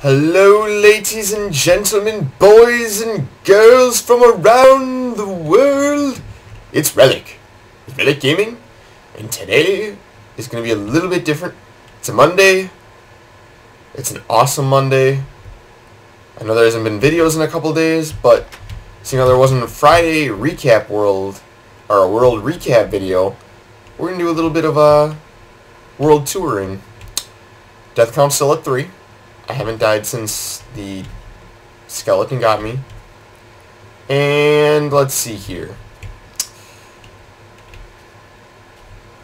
Hello, ladies and gentlemen, boys and girls from around the world. It's RelleK Gaming, and today is going to be a little bit different. It's a Monday. It's an awesome Monday. I know there hasn't been videos in a couple days, but seeing how there wasn't a Friday recap world recap video, we're going to do a little bit of world touring. Death count still at 3. I haven't died since the skeleton got me. And let's see here.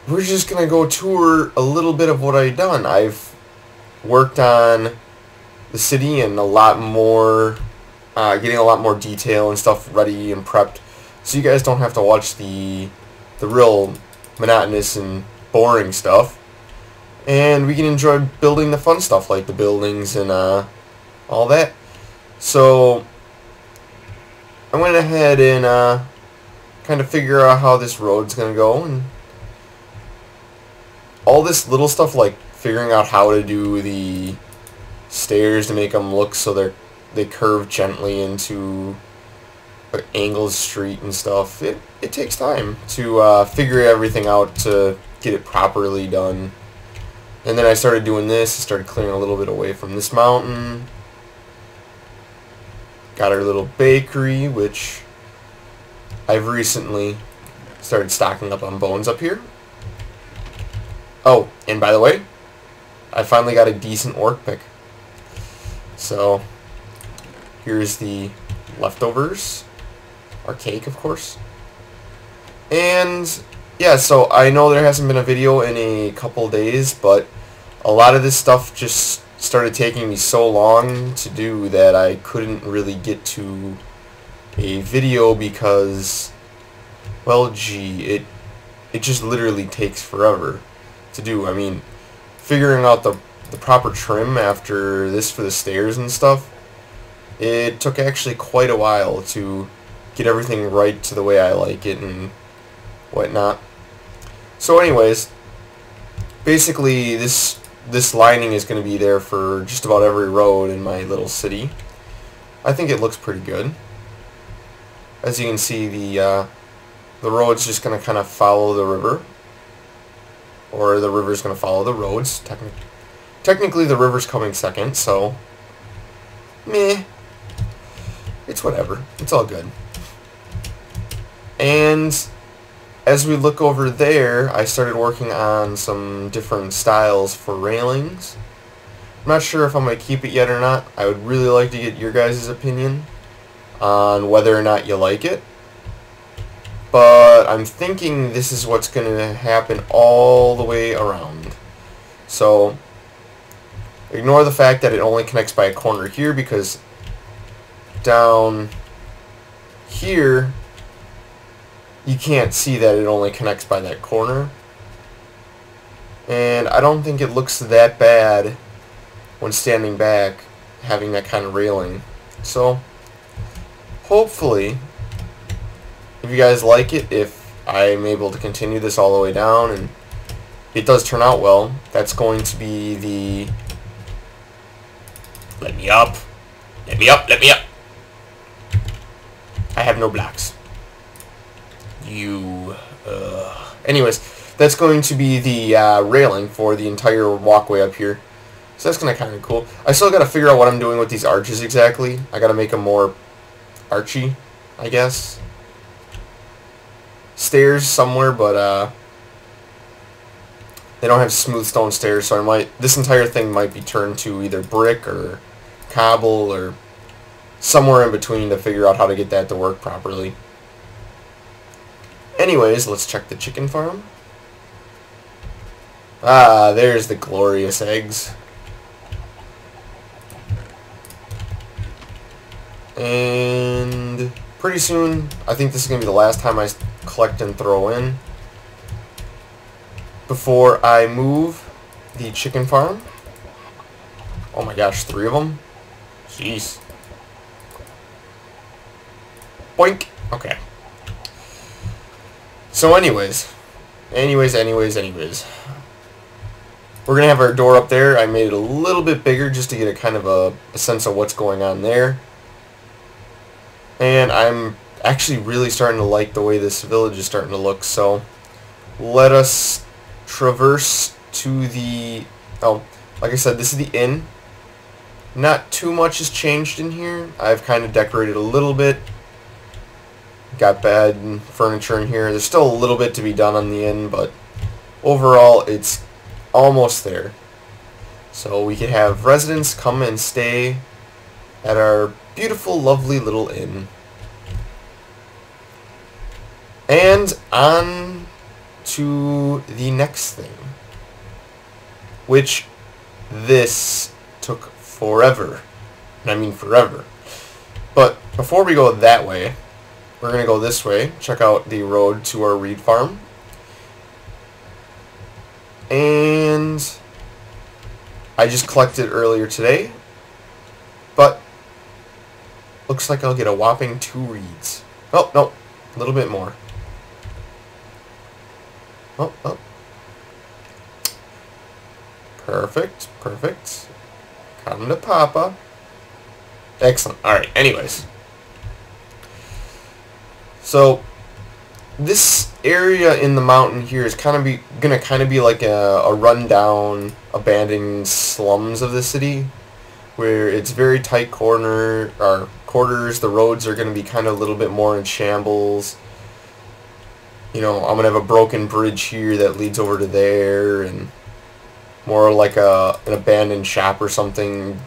We're just going to go tour a little bit of what I've done. I've worked on the city and a lot more, getting a lot more detail and stuff ready and prepped, so you guys don't have to watch the real monotonous and boring stuff. And we can enjoy building the fun stuff like the buildings and all that. So I went ahead and kind of figure out how this road's going to go. And all this little stuff like figuring out how to do the stairs to make them look so they curve gently into an angled street and stuff. It takes time to figure everything out to get it properly done. And then I started doing this. I started clearing a little bit away from this mountain. Got our little bakery, which I've recently started stocking up on bones up here. Oh, and by the way, I finally got a decent orc pick. So here's the leftovers. Our cake, of course. And yeah, so I know there hasn't been a video in a couple days, but a lot of this stuff just started taking me so long to do that I couldn't really get to a video because, well, gee, it just literally takes forever to do. I mean, figuring out the proper trim after this for the stairs and stuff, it took actually quite a while to get everything right to the way I like it and whatnot. So anyways, basically this lining is going to be there for just about every road in my little city. I think it looks pretty good. As you can see, the road's just going to kind of follow the river, or the river's going to follow the roads. Technically the river's coming second, so meh. It's whatever. It's all good. And as we look over there, I started working on some different styles for railings. I'm not sure if I'm going to keep it yet or not. I would really like to get your guys' opinion on whether or not you like it. But I'm thinking this is what's going to happen all the way around. So ignore the fact that it only connects by a corner here, because down here you can't see that it only connects by that corner. And I don't think it looks that bad when standing back having that kind of railing. So hopefully, if you guys like it, if I'm able to continue this all the way down and it does turn out well, that's going to be the... Let me up. Let me up. Let me up. I have no blocks. Anyways, that's going to be the railing for the entire walkway up here. So that's kind of cool. I still got to figure out what I'm doing with these arches exactly. I got to make them more archy, I guess. Stairs somewhere, but they don't have smooth stone stairs, so this entire thing might be turned to either brick or cobble or somewhere in between to figure out how to get that to work properly. Anyways, let's check the chicken farm. Ah, there's the glorious eggs. And pretty soon, I think this is going to be the last time I collect and throw in before I move the chicken farm. Oh my gosh, 3 of them? Jeez. Boink. Okay. So anyways. We're going to have our door up there. I made it a little bit bigger just to get a kind of a sense of what's going on there. And I'm actually really starting to like the way this village is starting to look. So let us traverse to the... Oh, like I said, this is the inn. Not too much has changed in here. I've kind of decorated a little bit. Got bed and furniture in here. There's still a little bit to be done on the inn, but overall it's almost there. So we could have residents come and stay at our beautiful, lovely little inn. And on to the next thing, which this took forever. And I mean forever. But before we go that way, we're going to go this way, check out the road to our reed farm. And I just collected earlier today, but looks like I'll get a whopping 2 reeds. Oh, no, a little bit more. Oh, oh. Perfect, perfect. Come to Papa. Excellent. Alright, anyways. So, this area in the mountain here is gonna be like a rundown, abandoned slums of the city, where it's very tight quarters. The roads are gonna be kind of a little bit more in shambles. You know, I'm gonna have a broken bridge here that leads over to there, and more like an abandoned shop or something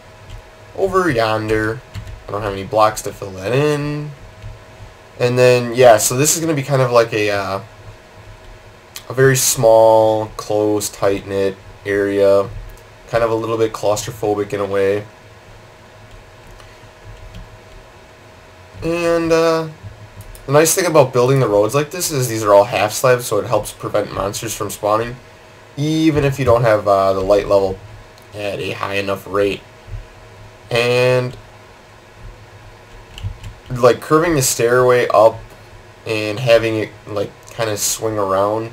over yonder. I don't have any blocks to fill that in. And then, yeah, so this is going to be kind of like a very small, close, tight-knit area. Kind of a little bit claustrophobic in a way. And the nice thing about building the roads like this is these are all half slabs, so it helps prevent monsters from spawning, even if you don't have the light level at a high enough rate. And like curving the stairway up and having it like kind of swing around,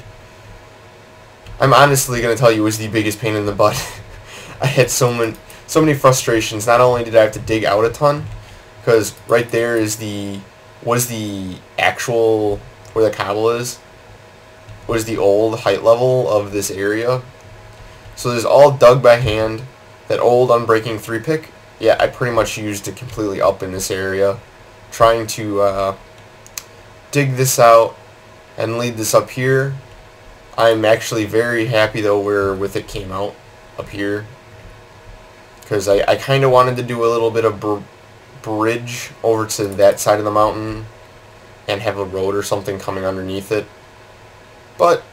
I'm honestly going to tell you, was the biggest pain in the butt. I had so many frustrations. Not only did I have to dig out a ton, because right there is was the actual, where the cobble is, was the old height level of this area. So this is all dug by hand. That old unbreaking 3-pick, yeah, I pretty much used it completely up in this area, trying to dig this out and lead this up here. I'm actually very happy though with it came out up here, because I kind of wanted to do a little bit of bridge over to that side of the mountain and have a road or something coming underneath it. But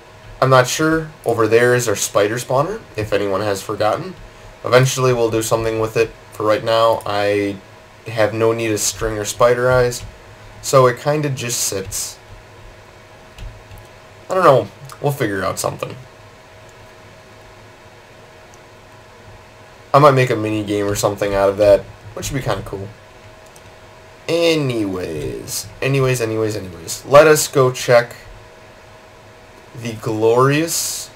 I'm not sure. Over there is our spider spawner, if anyone has forgotten. Eventually we'll do something with it. For right now, I have no need of string or spider eyes, so it kind of just sits. I don't know. We'll figure out something. I might make a mini game or something out of that, which would be kind of cool. Anyways. Let us go check the glorious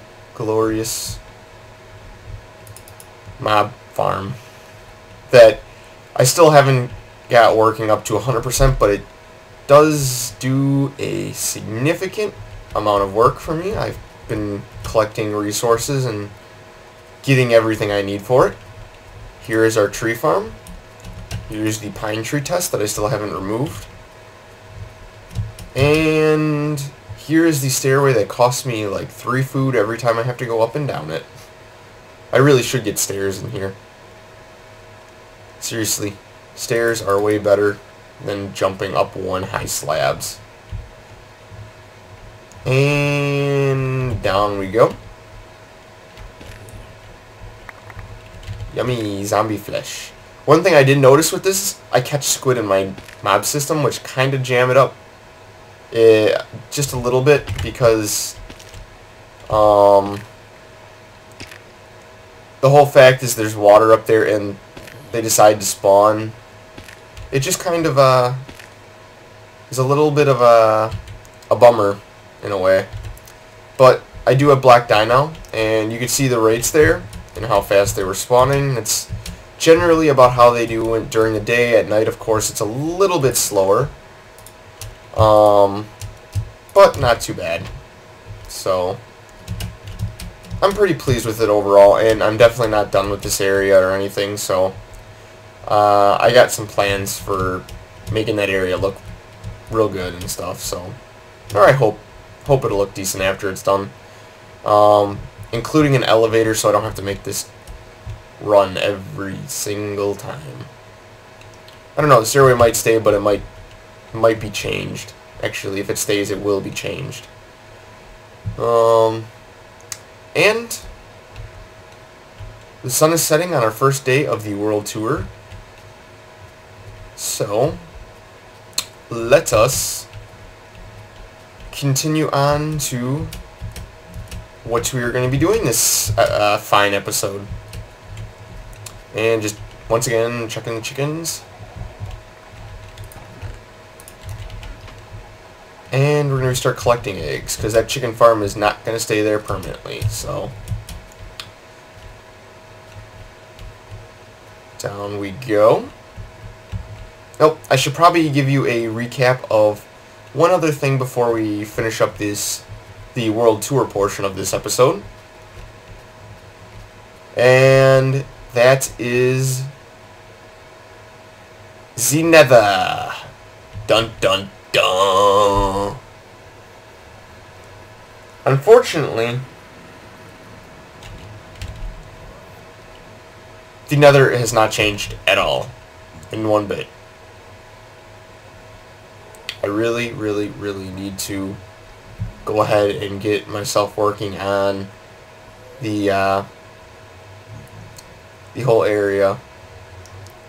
mob farm that I still haven't got working up to 100%, but it does do a significant amount of work for me. I've been collecting resources and getting everything I need for it. Here is our tree farm. Here's the pine tree test that I still haven't removed. And here is the stairway that costs me like 3 food every time I have to go up and down it. I really should get stairs in here. Seriously, stairs are way better than jumping up one high slabs. And down we go. Yummy zombie flesh. One thing I did notice with this, I catch squid in my mob system, which kind of jam it up just a little bit, because the whole fact is there's water up there and they decide to spawn. It just kind of is a little bit of a bummer in a way. But I do have black dye now, and you can see the rates there. and how fast they were spawning. It's generally about how they do it during the day. At night, of course, it's a little bit slower. But not too bad. So, I'm pretty pleased with it overall, and I'm definitely not done with this area or anything, so I got some plans for making that area look real good and stuff, so, or I hope it'll look decent after it's done. Including an elevator, so I don't have to make this run every single time. I don't know, the stairway might stay, but it might be changed. Actually, if it stays, it will be changed. And the sun is setting on our first day of the world tour. So, let us continue on to what we are going to be doing this fine episode. And just, once again, checking the chickens. And we're going to start collecting eggs, because that chicken farm is not going to stay there permanently, so. Down we go. Oh, I should probably give you a recap of one other thing before we finish up the world tour portion of this episode. And that is the Nether. Dun dun dun. Unfortunately, the Nether has not changed at all, in one bit. I really, really, really need to go ahead and get myself working on the whole area.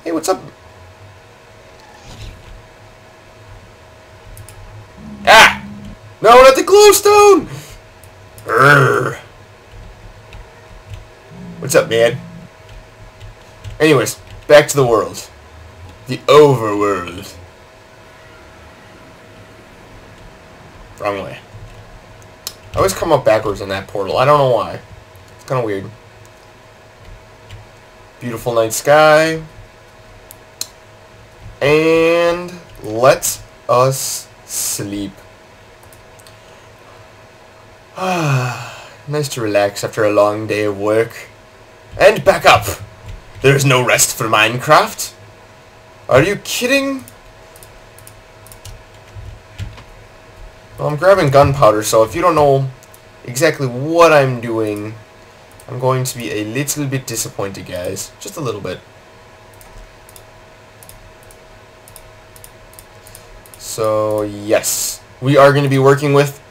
Hey, what's up? Ah! No, not the glowstone! Urgh. What's up, man? Anyways, back to the world. The overworld. Wrong way. I always come up backwards in that portal. I don't know why. It's kind of weird. Beautiful night sky. And let us sleep. Nice to relax after a long day of work. And back up. There's no rest for Minecraft. Are you kidding? Well, I'm grabbing gunpowder, so if you don't know exactly what I'm doing, I'm going to be a little bit disappointed, guys. Just a little bit. So, yes. We are going to be working with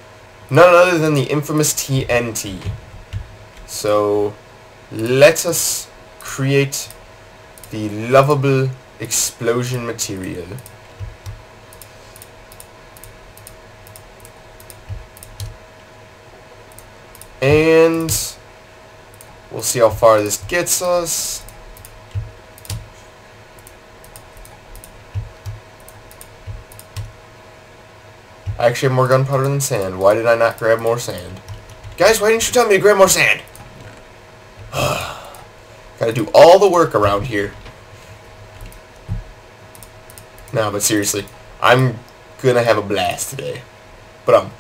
none other than the infamous TNT. So, let us create the lovable explosion material. And we'll see how far this gets us. I actually have more gunpowder than sand. Why did I not grab more sand? Guys, why didn't you tell me to grab more sand? Gotta do all the work around here. No, but seriously, I'm gonna have a blast today. But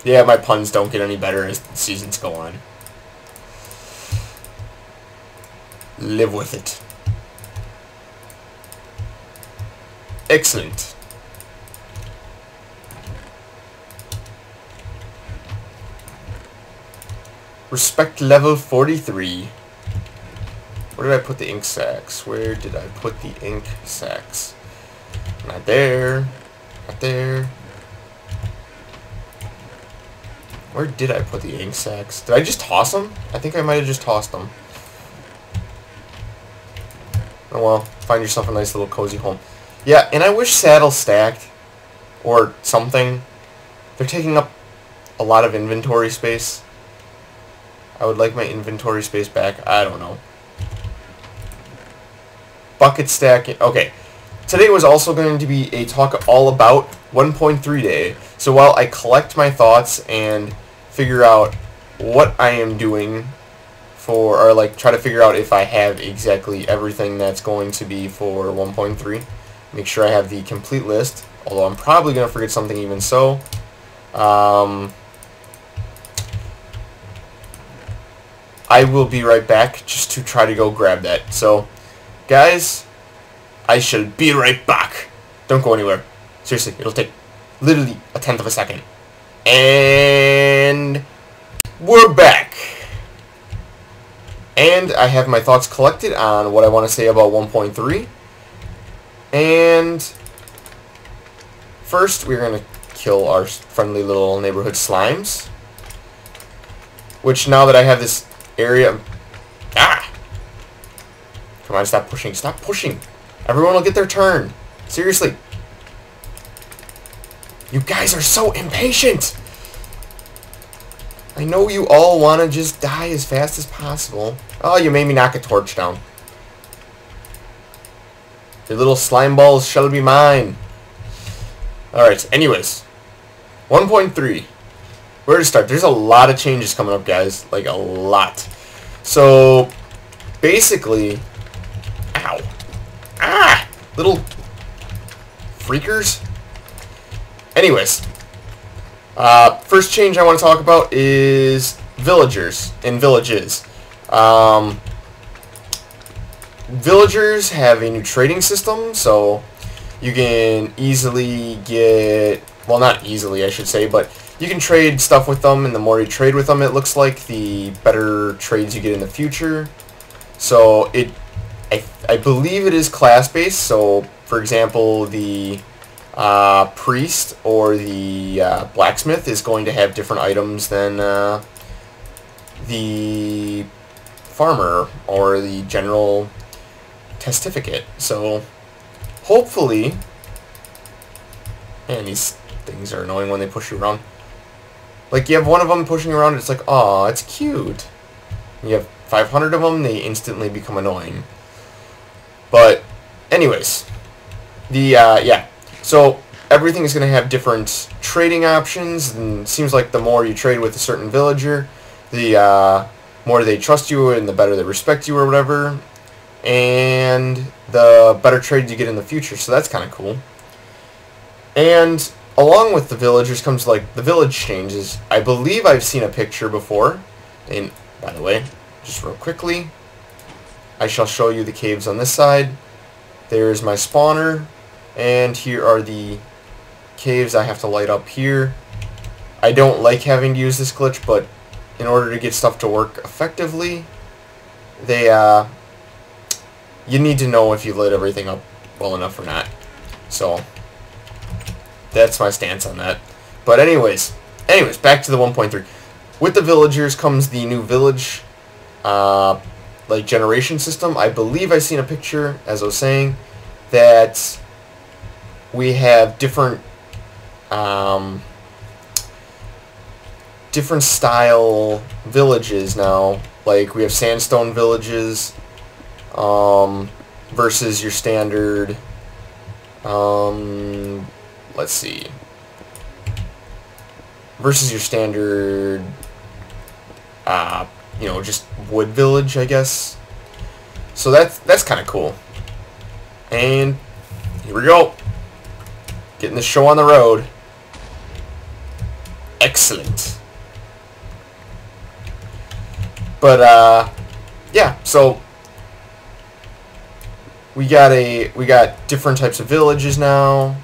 yeah, my puns don't get any better as the seasons go on. Live with it. Excellent. Respect level 43. Where did I put the ink sacks? Where did I put the ink sacks? Not there. Not there. Where did I put the ink sacks? Did I just toss them? I think I might have just tossed them. Oh well, find yourself a nice little cozy home. Yeah, and I wish saddles stacked. Or something. They're taking up a lot of inventory space. I would like my inventory space back. I don't know. Bucket stacking. Okay. Today was also going to be a talk all about 1.3 day. So while I collect my thoughts and figure out what I am doing for, or like try to figure out if I have exactly everything that's going to be for 1.3. Make sure I have the complete list, although I'm probably going to forget something even so. I will be right back just to try to go grab that. So, guys, I shall be right back. Don't go anywhere. Seriously, it'll take literally a tenth of a second. And we're back. And I have my thoughts collected on what I want to say about 1.3. And first, we're going to kill our friendly little neighborhood slimes. Which, now that I have this area... Ah! Come on, stop pushing. Stop pushing. Everyone will get their turn. Seriously. You guys are so impatient. I know you all want to just die as fast as possible. Oh, you made me knock a torch down. Your little slime balls shall be mine. Alright, anyways. 1.3. Where to start? There's a lot of changes coming up, guys. Like, a lot. So, basically... Ow. Ah! Little freakers. Anyways. First change I want to talk about is villagers and villages. Villagers have a new trading system, so you can easily get... Well, not easily, I should say, but you can trade stuff with them, and the more you trade with them, it looks like, the better trades you get in the future. So, I believe it is class-based, so, for example, the priest or the blacksmith is going to have different items than the farmer or the general testificate. So, hopefully... Man, these things are annoying when they push you around. Like, you have one of them pushing around, it's like, aw, it's cute. You have 500 of them, they instantly become annoying. But, anyways. Yeah. So, everything is going to have different trading options, and it seems like the more you trade with a certain villager, the more they trust you, and the better they respect you, or whatever. And the better trades you get in the future, so that's kind of cool. And along with the villagers comes, like, the village changes. I believe I've seen a picture before. And, by the way, just real quickly, I shall show you the caves on this side. There's my spawner. And here are the caves I have to light up here. I don't like having to use this glitch, but in order to get stuff to work effectively, you need to know if you lit everything up well enough or not. So, that's my stance on that. But anyways, back to the 1.3. With the villagers comes the new village, like, generation system. I believe I've seen a picture, as I was saying, that we have different style villages now. Like, we have sandstone villages versus your standard, let's see, versus your standard, you know, just wood village, I guess. So that's kind of cool. And here we go. Getting the show on the road. Excellent. But yeah, so we got different types of villages now.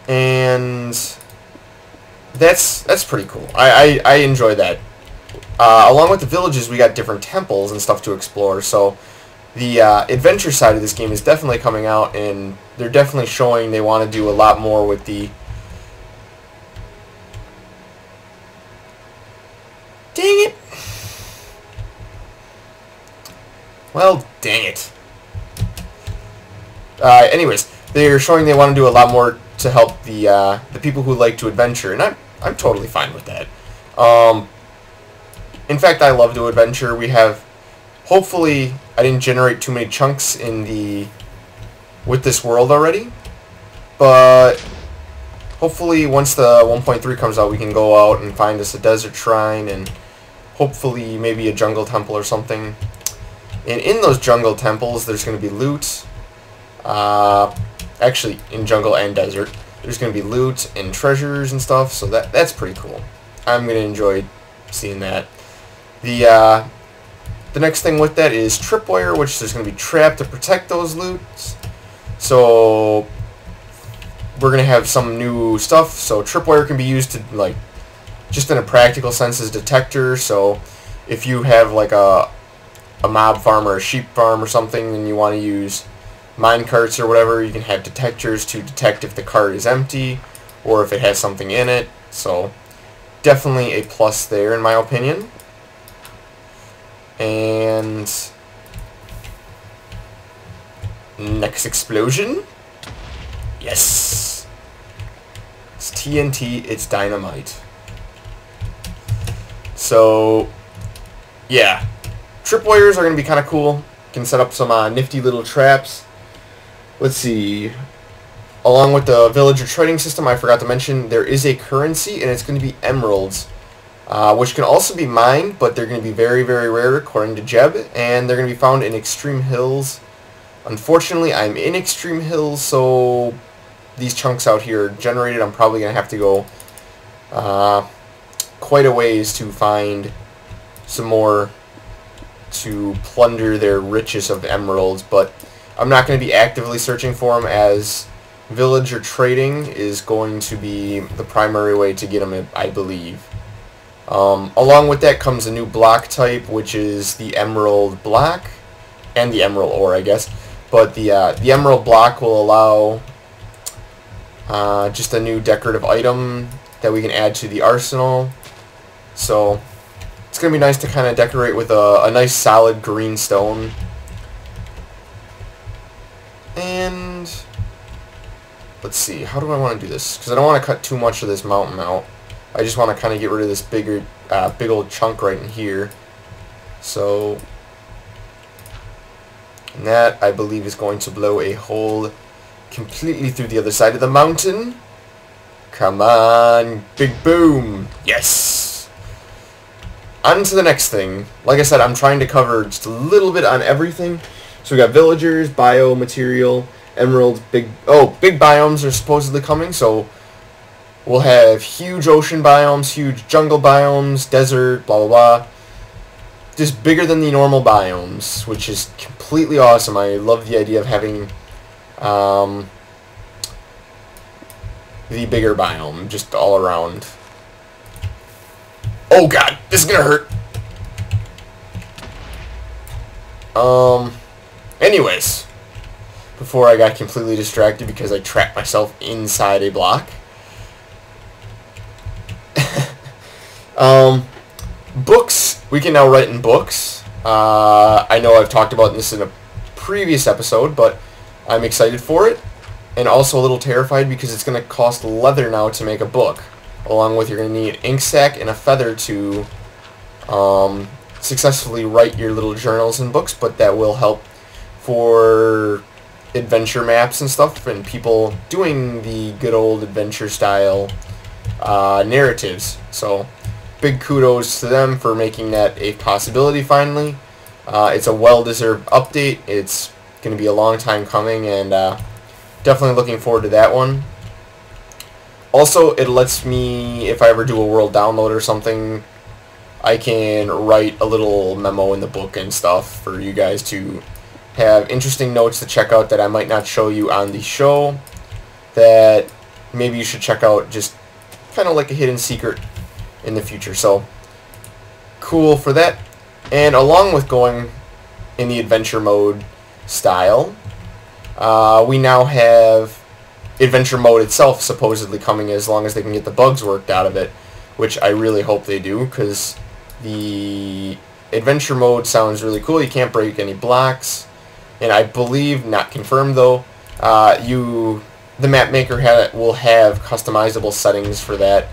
And that's pretty cool. I enjoy that. Along with the villages, we got different temples and stuff to explore. So the adventure side of this game is definitely coming out, and they're definitely showing they want to do a lot more with the... Dang it! Well, dang it. Anyways, they're showing they want to do a lot more to help the people who like to adventure, and I'm totally fine with that. In fact, I love to adventure. We have... Hopefully, I didn't generate too many chunks with this world already, but hopefully once the 1.3 comes out, we can go out and find us a desert shrine and hopefully maybe a jungle temple or something. And in those jungle temples, there's going to be loot. Actually, in jungle and desert, there's going to be loot and treasures and stuff, so that's pretty cool. I'm going to enjoy seeing that. The next thing with that is tripwire, which there's going to be trap to protect those loots. So we're going to have some new stuff. So tripwire can be used to, like, just in a practical sense as detector. So if you have like a mob farm or a sheep farm or something and you want to use mine carts or whatever, you can have detectors to detect if the cart is empty or if it has something in it. So definitely a plus there in my opinion. And next explosion. Yes. It's TNT, it's dynamite. So yeah, tripwires are going to be kind of cool. You can set up some nifty little traps. Let's see. Along with the villager trading system, I forgot to mention, there is a currency, and it's going to be emeralds, which can also be mined, but they're going to be very, very rare, according to Jeb, and they're going to be found in extreme hills. Unfortunately, I'm in extreme hills, so these chunks out here are generated. I'm probably going to have to go quite a ways to find some more to plunder their riches of emeralds, but I'm not going to be actively searching for them, as villager trading is going to be the primary way to get them, I believe. Along with that comes a new block type, which is the emerald block and the emerald ore, I guess. But the emerald block will allow just a new decorative item that we can add to the arsenal. So it's going to be nice to kind of decorate with a nice solid green stone. And let's see, how do I want to do this? Because I don't want to cut too much of this mountain out. I just want to kind of get rid of this big old chunk right in here. So, and that, I believe, is going to blow a hole completely through the other side of the mountain. Come on, big boom. Yes. On to the next thing. Like I said, I'm trying to cover just a little bit on everything. So we got villagers, biomaterial, emeralds, big biomes are supposedly coming, so we'll have huge ocean biomes, huge jungle biomes, desert, blah blah blah. Just bigger than the normal biomes, which is completely awesome. I love the idea of having the bigger biome just all around. Oh god, this is gonna hurt. Anyways, before I got completely distracted because I trapped myself inside a block. Books, we can now write in books. I know I've talked about this in a previous episode, but I'm excited for it. And also a little terrified because it's going to cost leather now to make a book. Along with, you're going to need an ink sac and a feather to successfully write your little journals and books, but that will help for adventure maps and stuff and people doing the good old adventure style narratives. So big kudos to them for making that a possibility finally. It's a well-deserved update. It's going to be a long time coming, and definitely looking forward to that one. Also, it lets me, if I ever do a world download or something, I can write a little memo in the book and stuff for you guys to have interesting notes to check out that I might not show you on the show, that maybe you should check out, just kind of like a hidden secret in the future. So cool for that. And along with going in the adventure mode style, we now have adventure mode itself supposedly coming, as long as they can get the bugs worked out of it, which I really hope they do, because the adventure mode sounds really cool. You can't break any blocks, and I believe, not confirmed though, the map maker will have customizable settings for that.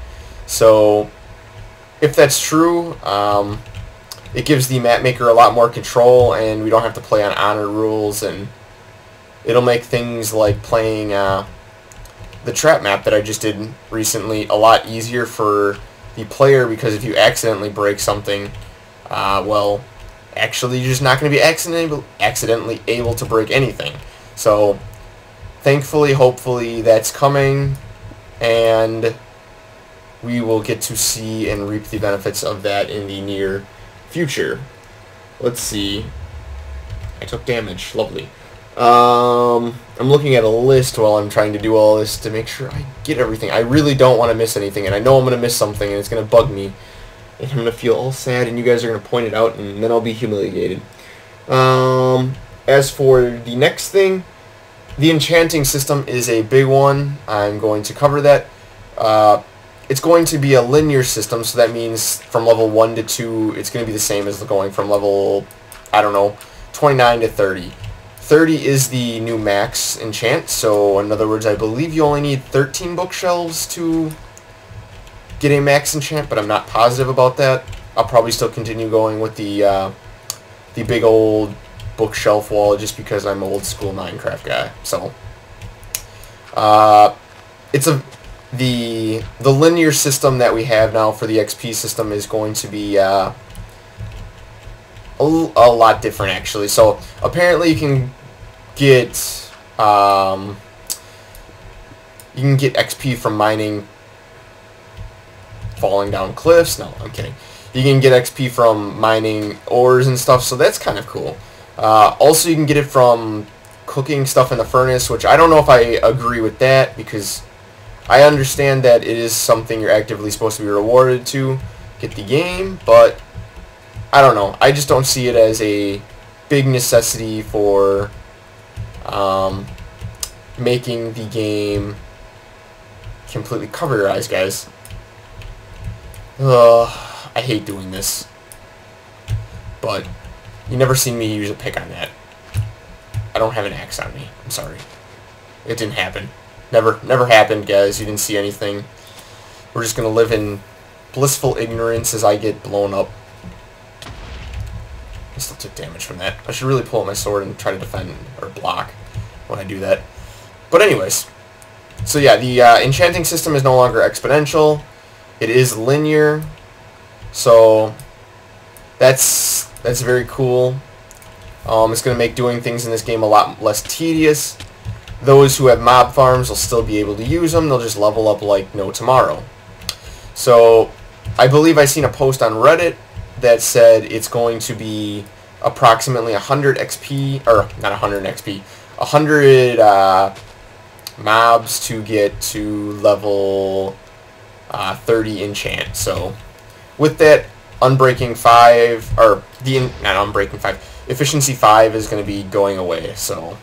So if that's true, it gives the map maker a lot more control, and we don't have to play on honor rules, and it'll make things like playing the the trap map that I just did recently a lot easier for the player, because if you accidentally break something, well, actually you're just not going to be accidentally able to break anything. So thankfully, hopefully that's coming, and we will get to see and reap the benefits of that in the near future. Let's see. I took damage. Lovely. I'm looking at a list while I'm trying to do all this to make sure I get everything. I really don't want to miss anything, and I know I'm going to miss something, and it's going to bug me, and I'm going to feel all sad, and you guys are going to point it out, and then I'll be humiliated. As for the next thing, the Enchanting System is a big one. I'm going to cover that. It's going to be a linear system, so that means from level 1 to 2, it's going to be the same as going from level, I don't know, 29 to 30. 30 is the new max enchant, so in other words, I believe you only need 13 bookshelves to get a max enchant, but I'm not positive about that. I'll probably still continue going with the big old bookshelf wall just because I'm an old school Minecraft guy. So the linear system that we have now for the XP system is going to be a lot different, actually. So apparently you can get XP from mining falling down cliffs. No, I'm kidding. You can get XP from mining ores and stuff, so that's kind of cool. Also, you can get it from cooking stuff in the furnace, which I don't know if I agree with that, because I understand that it is something you're actively supposed to be rewarded to get the game, but I don't know. I just don't see it as a big necessity for making the game completely. Cover your eyes, guys. I hate doing this, but you never seen me use a pick on that. I don't have an axe on me. I'm sorry. It didn't happen. Never happened, guys. You didn't see anything. We're just gonna live in blissful ignorance as I get blown up. I still took damage from that. I should really pull out my sword and try to defend or block when I do that. But anyways, so yeah, the enchanting system is no longer exponential. It is linear. So that's very cool. It's going to make doing things in this game a lot less tedious. Those who have mob farms will still be able to use them. They'll just level up like no tomorrow. So I believe I seen a post on Reddit that said it's going to be approximately 100 XP, or not 100 XP, 100 mobs to get to level 30 enchant. So with that, Unbreaking 5, or not Unbreaking 5, Efficiency 5 is going to be going away. So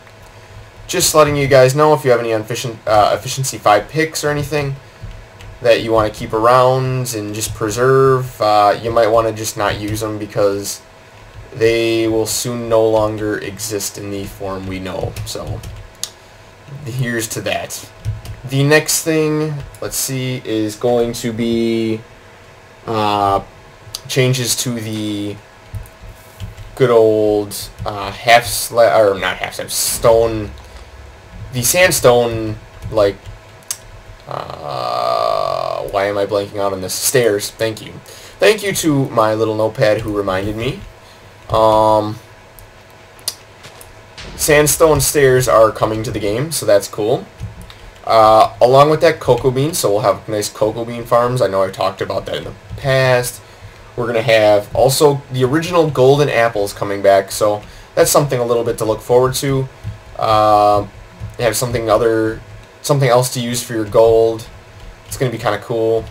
just letting you guys know, if you have any Efficiency 5 picks or anything that you want to keep around and just preserve, you might want to just not use them, because they will soon no longer exist in the form we know. So here's to that. The next thing, let's see, is going to be changes to the good old stone, the sandstone, like, why am I blanking out on this? Stairs. Thank you. Thank you to my little notepad who reminded me. Sandstone Stairs are coming to the game, so that's cool. Along with that, cocoa beans, so we'll have nice cocoa bean farms. I know I talked about that in the past. We're going to have also the original golden apples coming back, so that's something a little bit to look forward to. Have something else to use for your gold. It's going to be kind of cool.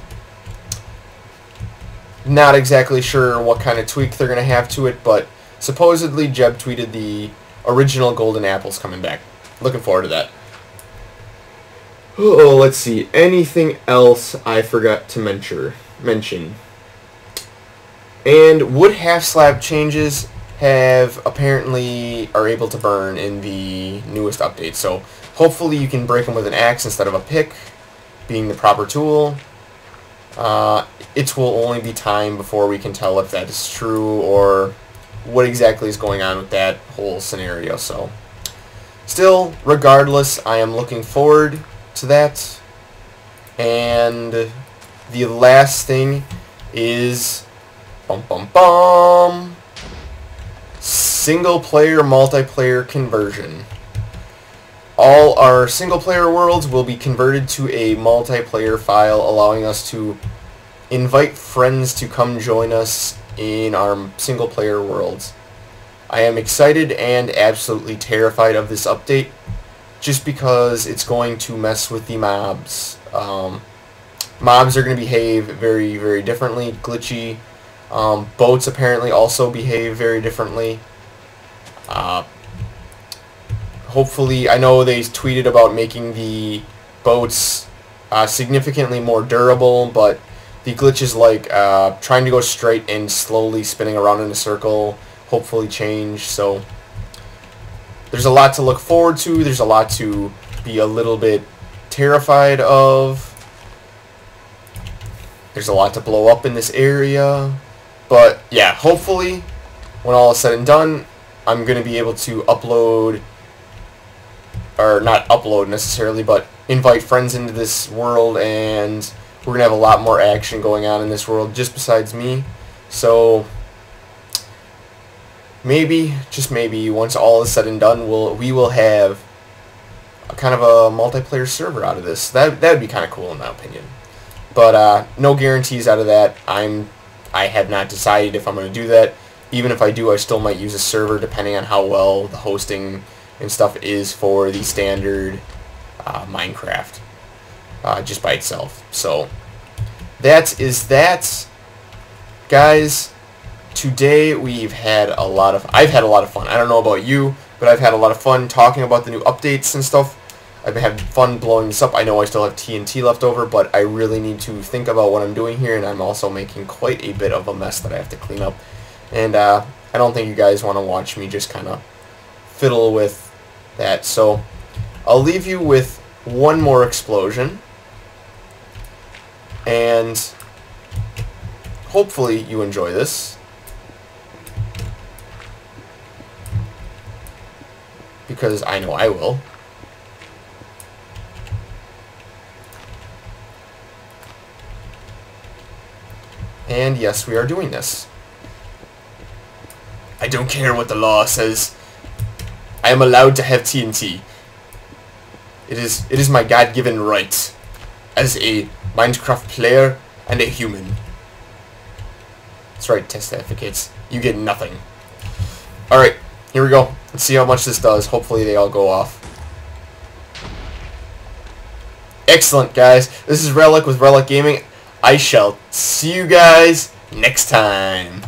Not exactly sure what kind of tweak they're going to have to it, but supposedly Jeb tweeted the original golden apples coming back. Looking forward to that. Oh, let's see. Anything else I forgot to mention? And wood half slab changes are able to burn in the newest update. So hopefully you can break them with an axe instead of a pick, being the proper tool. It will only be time before we can tell if that is true or what exactly is going on with that whole scenario. So still, regardless, I am looking forward to that. And the last thing is single player multiplayer conversion. All our single player worlds will be converted to a multiplayer file, allowing us to invite friends to come join us in our single player worlds. I am excited and absolutely terrified of this update, just because it's going to mess with the mobs. Mobs are going to behave very, very differently, glitchy. Boats apparently also behave very differently. Hopefully, I know they tweeted about making the boats significantly more durable, but the glitches like trying to go straight and slowly spinning around in a circle hopefully change. So there's a lot to look forward to. There's a lot to be a little bit terrified of. There's a lot to blow up in this area. But yeah, hopefully when all is said and done, I'm going to be able to upload, or not upload necessarily, but invite friends into this world, and we're going to have a lot more action going on in this world just besides me. So maybe, just maybe, once all is said and done, we will have a kind of a multiplayer server out of this. That would be kind of cool in my opinion. But no guarantees out of that. I have not decided if I'm going to do that. Even if I do, I still might use a server depending on how well the hosting and stuff is for the standard Minecraft just by itself. So that is that, guys. Today I've had a lot of fun. I don't know about you, but I've had a lot of fun talking about the new updates and stuff. I've had fun blowing this up. I know I still have TNT left over, but I really need to think about what I'm doing here, and I'm also making quite a bit of a mess that I have to clean up. And I don't think you guys want to watch me just kind of fiddle with that. So I'll leave you with one more explosion, and hopefully you enjoy this, because I know I will. And yes, we are doing this. I don't care what the law says. I am allowed to have TNT. It is my God-given right as a Minecraft player and a human. That's right, test advocates. You get nothing. Alright, here we go. Let's see how much this does. Hopefully they all go off. Excellent, guys. This is RelleK with RelleK Gaming. I shall see you guys next time.